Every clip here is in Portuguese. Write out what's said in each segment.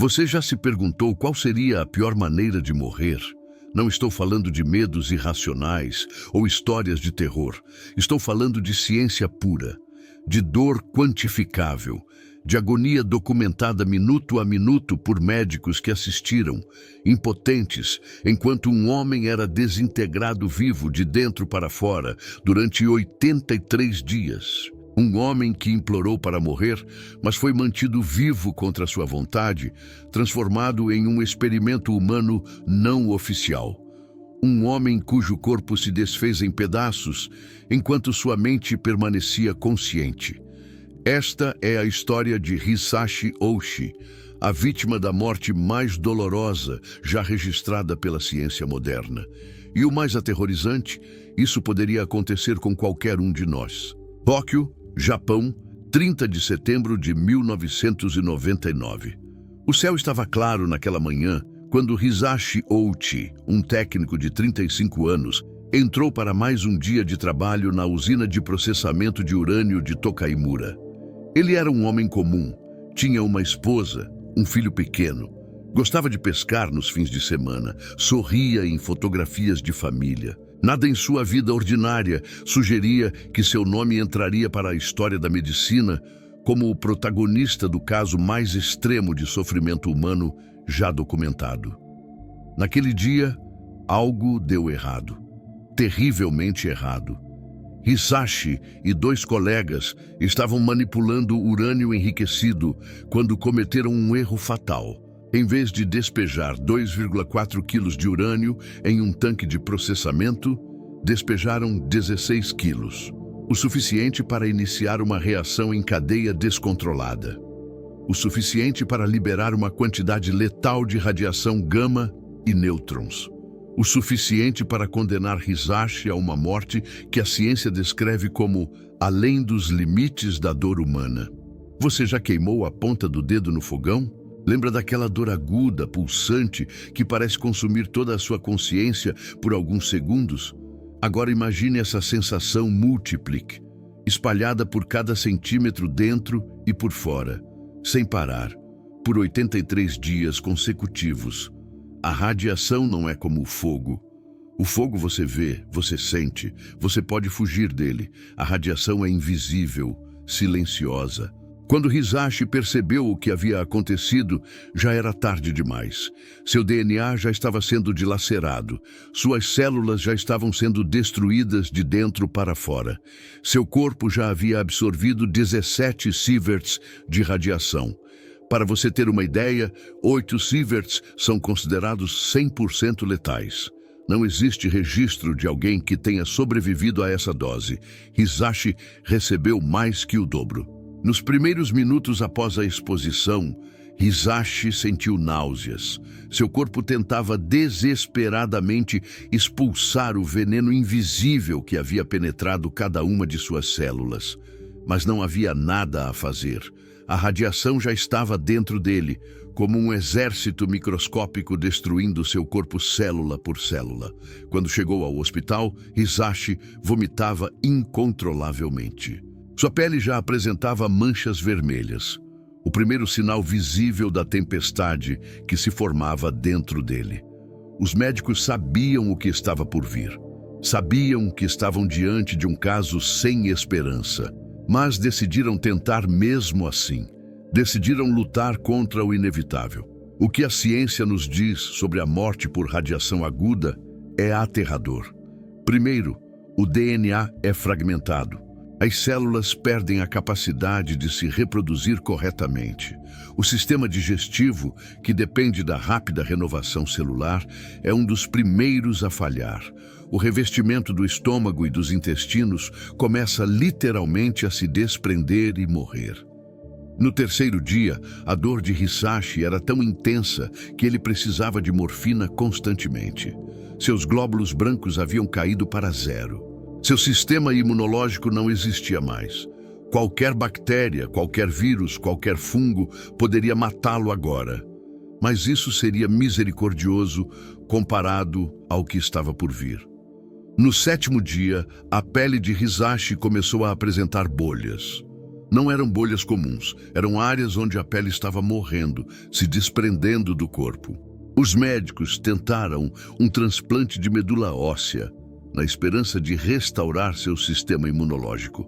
Você já se perguntou qual seria a pior maneira de morrer? Não estou falando de medos irracionais ou histórias de terror. Estou falando de ciência pura, de dor quantificável, de agonia documentada minuto a minuto por médicos que assistiram, impotentes, enquanto um homem era desintegrado vivo de dentro para fora durante 83 dias. Um homem que implorou para morrer, mas foi mantido vivo contra sua vontade, transformado em um experimento humano não oficial. Um homem cujo corpo se desfez em pedaços, enquanto sua mente permanecia consciente. Esta é a história de Hisashi Oshi, a vítima da morte mais dolorosa já registrada pela ciência moderna. E o mais aterrorizante, isso poderia acontecer com qualquer um de nós. Tóquio, Japão, 30 de setembro de 1999. O céu estava claro naquela manhã quando Hisashi Ouchi, um técnico de 35 anos, entrou para mais um dia de trabalho na usina de processamento de urânio de Tokaimura. Ele era um homem comum, tinha uma esposa, um filho pequeno, gostava de pescar nos fins de semana, sorria em fotografias de família. Nada em sua vida ordinária sugeria que seu nome entraria para a história da medicina como o protagonista do caso mais extremo de sofrimento humano já documentado. Naquele dia, algo deu errado, terrivelmente errado. Hisashi e 2 colegas estavam manipulando urânio enriquecido quando cometeram um erro fatal. Em vez de despejar 2,4 quilos de urânio em um tanque de processamento, despejaram 16 quilos, o suficiente para iniciar uma reação em cadeia descontrolada. O suficiente para liberar uma quantidade letal de radiação gama e nêutrons. O suficiente para condenar Hisashi a uma morte que a ciência descreve como além dos limites da dor humana. Você já queimou a ponta do dedo no fogão? Lembra daquela dor aguda, pulsante, que parece consumir toda a sua consciência por alguns segundos? Agora imagine essa sensação múltiplique, espalhada por cada centímetro dentro e por fora, sem parar, por 83 dias consecutivos. A radiação não é como o fogo. O fogo você vê, você sente, você pode fugir dele. A radiação é invisível, silenciosa. Quando Hisashi percebeu o que havia acontecido, já era tarde demais. Seu DNA já estava sendo dilacerado. Suas células já estavam sendo destruídas de dentro para fora. Seu corpo já havia absorvido 17 sieverts de radiação. Para você ter uma ideia, 8 sieverts são considerados 100% letais. Não existe registro de alguém que tenha sobrevivido a essa dose. Hisashi recebeu mais que o dobro. Nos primeiros minutos após a exposição, Hisashi sentiu náuseas. Seu corpo tentava desesperadamente expulsar o veneno invisível que havia penetrado cada uma de suas células. Mas não havia nada a fazer. A radiação já estava dentro dele, como um exército microscópico destruindo seu corpo célula por célula. Quando chegou ao hospital, Hisashi vomitava incontrolavelmente. Sua pele já apresentava manchas vermelhas, o primeiro sinal visível da tempestade que se formava dentro dele. Os médicos sabiam o que estava por vir. Sabiam que estavam diante de um caso sem esperança, mas decidiram tentar mesmo assim. Decidiram lutar contra o inevitável. O que a ciência nos diz sobre a morte por radiação aguda é aterrador. Primeiro, o DNA é fragmentado. As células perdem a capacidade de se reproduzir corretamente. O sistema digestivo, que depende da rápida renovação celular, é um dos primeiros a falhar. O revestimento do estômago e dos intestinos começa literalmente a se desprender e morrer. No terceiro dia, a dor de Hisashi era tão intensa que ele precisava de morfina constantemente. Seus glóbulos brancos haviam caído para zero. Seu sistema imunológico não existia mais. Qualquer bactéria, qualquer vírus, qualquer fungo poderia matá-lo agora. Mas isso seria misericordioso comparado ao que estava por vir. No sétimo dia, a pele de Hisashi começou a apresentar bolhas. Não eram bolhas comuns, eram áreas onde a pele estava morrendo, se desprendendo do corpo. Os médicos tentaram um transplante de medula óssea, na esperança de restaurar seu sistema imunológico.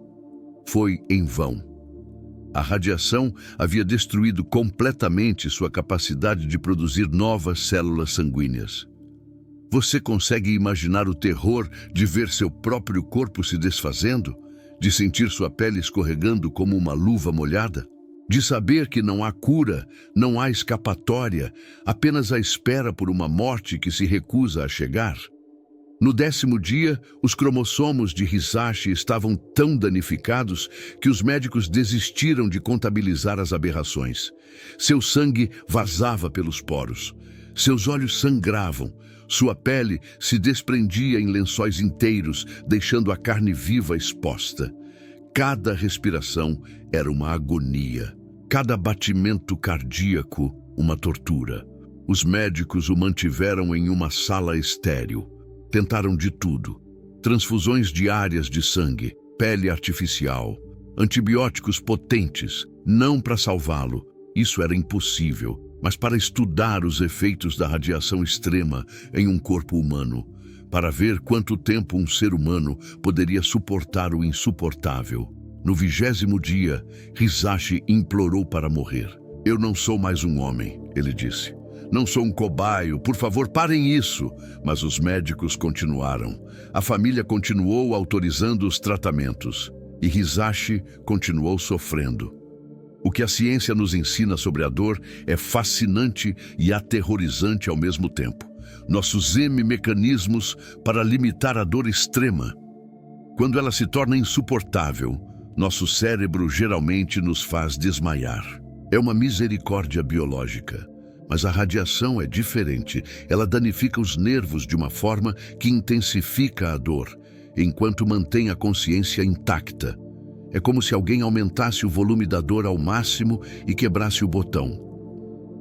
Foi em vão. A radiação havia destruído completamente sua capacidade de produzir novas células sanguíneas. Você consegue imaginar o terror de ver seu próprio corpo se desfazendo? De sentir sua pele escorregando como uma luva molhada? De saber que não há cura, não há escapatória, apenas a espera por uma morte que se recusa a chegar? No 10º dia, os cromossomos de Hisashi estavam tão danificados que os médicos desistiram de contabilizar as aberrações. Seu sangue vazava pelos poros. Seus olhos sangravam. Sua pele se desprendia em lençóis inteiros, deixando a carne viva exposta. Cada respiração era uma agonia. Cada batimento cardíaco, uma tortura. Os médicos o mantiveram em uma sala estéril. Tentaram de tudo: transfusões diárias de sangue, pele artificial, antibióticos potentes, não para salvá-lo. Isso era impossível, mas para estudar os efeitos da radiação extrema em um corpo humano, para ver quanto tempo um ser humano poderia suportar o insuportável. No 20º dia, Hisashi implorou para morrer. "Eu não sou mais um homem", ele disse. "Não sou um cobaio, por favor, parem isso." Mas os médicos continuaram. A família continuou autorizando os tratamentos. E Hisashi continuou sofrendo. O que a ciência nos ensina sobre a dor é fascinante e aterrorizante ao mesmo tempo. Nossos mecanismos para limitar a dor extrema. Quando ela se torna insuportável, nosso cérebro geralmente nos faz desmaiar. É uma misericórdia biológica. Mas a radiação é diferente. Ela danifica os nervos de uma forma que intensifica a dor, enquanto mantém a consciência intacta. É como se alguém aumentasse o volume da dor ao máximo e quebrasse o botão.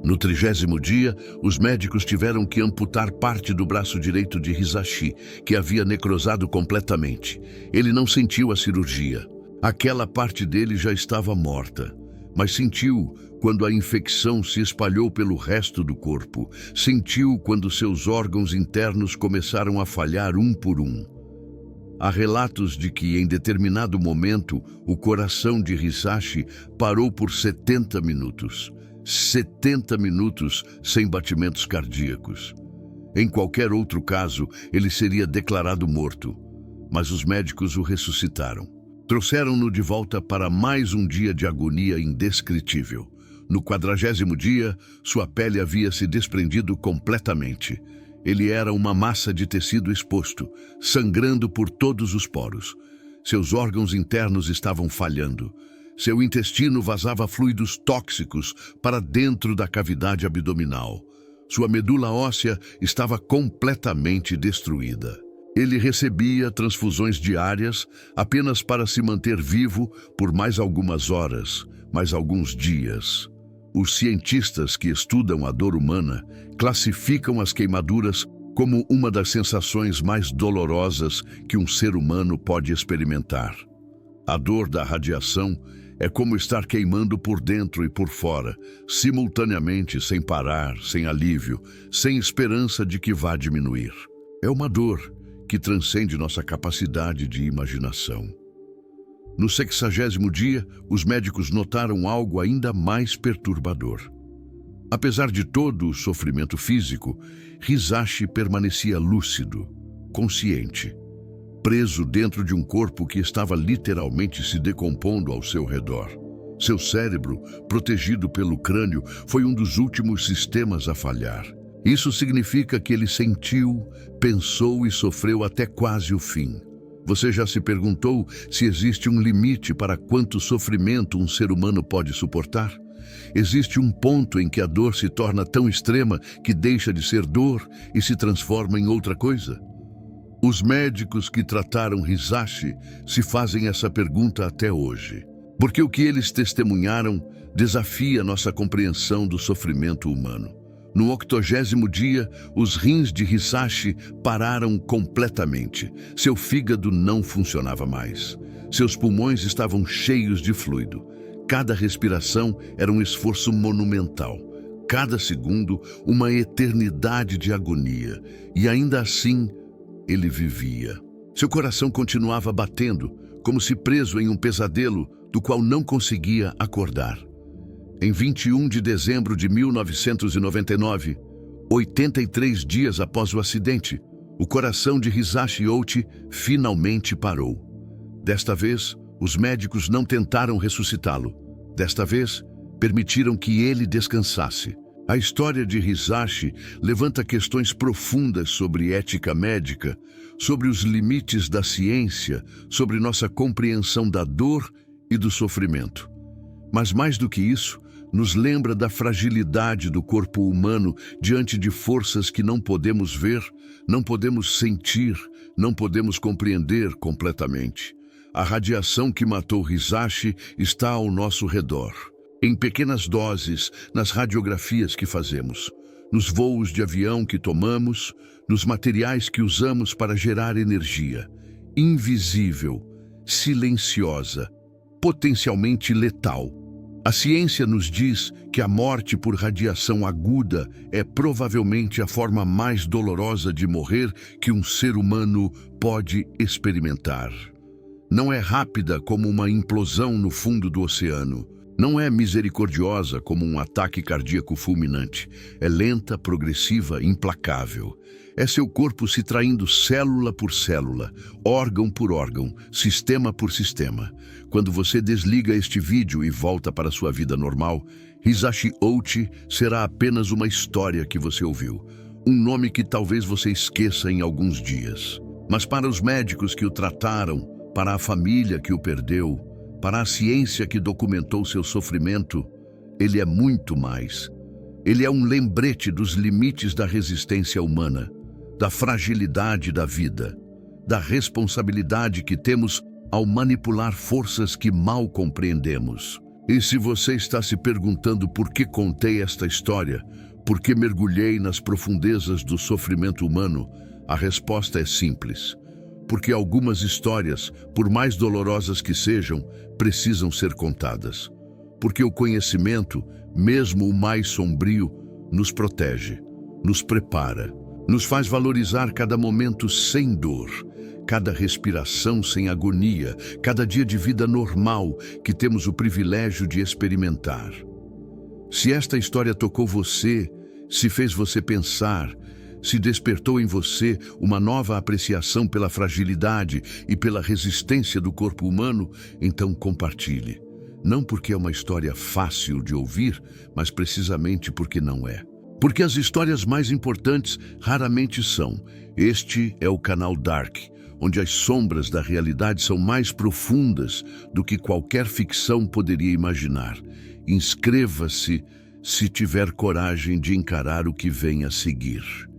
No 30º dia, os médicos tiveram que amputar parte do braço direito de Hisashi, que havia necrosado completamente. Ele não sentiu a cirurgia. Aquela parte dele já estava morta. Mas sentiu quando a infecção se espalhou pelo resto do corpo. Sentiu quando seus órgãos internos começaram a falhar um por um. Há relatos de que, em determinado momento, o coração de Hisashi parou por 70 minutos. 70 minutos sem batimentos cardíacos. Em qualquer outro caso, ele seria declarado morto. Mas os médicos o ressuscitaram. Trouxeram-no de volta para mais um dia de agonia indescritível. No 40º dia, sua pele havia se desprendido completamente. Ele era uma massa de tecido exposto, sangrando por todos os poros. Seus órgãos internos estavam falhando. Seu intestino vazava fluidos tóxicos para dentro da cavidade abdominal. Sua medula óssea estava completamente destruída. Ele recebia transfusões diárias apenas para se manter vivo por mais algumas horas, mais alguns dias. Os cientistas que estudam a dor humana classificam as queimaduras como uma das sensações mais dolorosas que um ser humano pode experimentar. A dor da radiação é como estar queimando por dentro e por fora, simultaneamente, sem parar, sem alívio, sem esperança de que vá diminuir. É uma dor que transcende nossa capacidade de imaginação. No 60º dia, os médicos notaram algo ainda mais perturbador. Apesar de todo o sofrimento físico, Hisashi permanecia lúcido, consciente, preso dentro de um corpo que estava literalmente se decompondo ao seu redor. Seu cérebro, protegido pelo crânio, foi um dos últimos sistemas a falhar. Isso significa que ele sentiu, pensou e sofreu até quase o fim. Você já se perguntou se existe um limite para quanto sofrimento um ser humano pode suportar? Existe um ponto em que a dor se torna tão extrema que deixa de ser dor e se transforma em outra coisa? Os médicos que trataram Hisashi se fazem essa pergunta até hoje, porque o que eles testemunharam desafia nossa compreensão do sofrimento humano. No 80º dia, os rins de Hisashi pararam completamente. Seu fígado não funcionava mais. Seus pulmões estavam cheios de fluido. Cada respiração era um esforço monumental. Cada segundo, uma eternidade de agonia. E ainda assim, ele vivia. Seu coração continuava batendo, como se preso em um pesadelo do qual não conseguia acordar. Em 21 de dezembro de 1999, 83 dias após o acidente, o coração de Hisashi Ouchi finalmente parou. Desta vez, os médicos não tentaram ressuscitá-lo. Desta vez, permitiram que ele descansasse. A história de Hisashi levanta questões profundas sobre ética médica, sobre os limites da ciência, sobre nossa compreensão da dor e do sofrimento. Mas mais do que isso, nos lembra da fragilidade do corpo humano diante de forças que não podemos ver, não podemos sentir, não podemos compreender completamente. A radiação que matou Hisashi está ao nosso redor, em pequenas doses, nas radiografias que fazemos, nos voos de avião que tomamos, nos materiais que usamos para gerar energia. Invisível, silenciosa, potencialmente letal. A ciência nos diz que a morte por radiação aguda é provavelmente a forma mais dolorosa de morrer que um ser humano pode experimentar. Não é rápida como uma implosão no fundo do oceano. Não é misericordiosa como um ataque cardíaco fulminante. É lenta, progressiva, implacável. É seu corpo se traindo célula por célula, órgão por órgão, sistema por sistema. Quando você desliga este vídeo e volta para sua vida normal, Hisashi Ouchi será apenas uma história que você ouviu. Um nome que talvez você esqueça em alguns dias. Mas para os médicos que o trataram, para a família que o perdeu, para a ciência que documentou seu sofrimento, ele é muito mais. Ele é um lembrete dos limites da resistência humana, da fragilidade da vida, da responsabilidade que temos ao manipular forças que mal compreendemos. E se você está se perguntando por que contei esta história, por que mergulhei nas profundezas do sofrimento humano, a resposta é simples. Porque algumas histórias, por mais dolorosas que sejam, precisam ser contadas. Porque o conhecimento, mesmo o mais sombrio, nos protege, nos prepara, nos faz valorizar cada momento sem dor, cada respiração sem agonia, cada dia de vida normal que temos o privilégio de experimentar. Se esta história tocou você, se fez você pensar, se despertou em você uma nova apreciação pela fragilidade e pela resistência do corpo humano, então compartilhe. Não porque é uma história fácil de ouvir, mas precisamente porque não é. Porque as histórias mais importantes raramente são. Este é o canal Dark, onde as sombras da realidade são mais profundas do que qualquer ficção poderia imaginar. Inscreva-se se tiver coragem de encarar o que vem a seguir.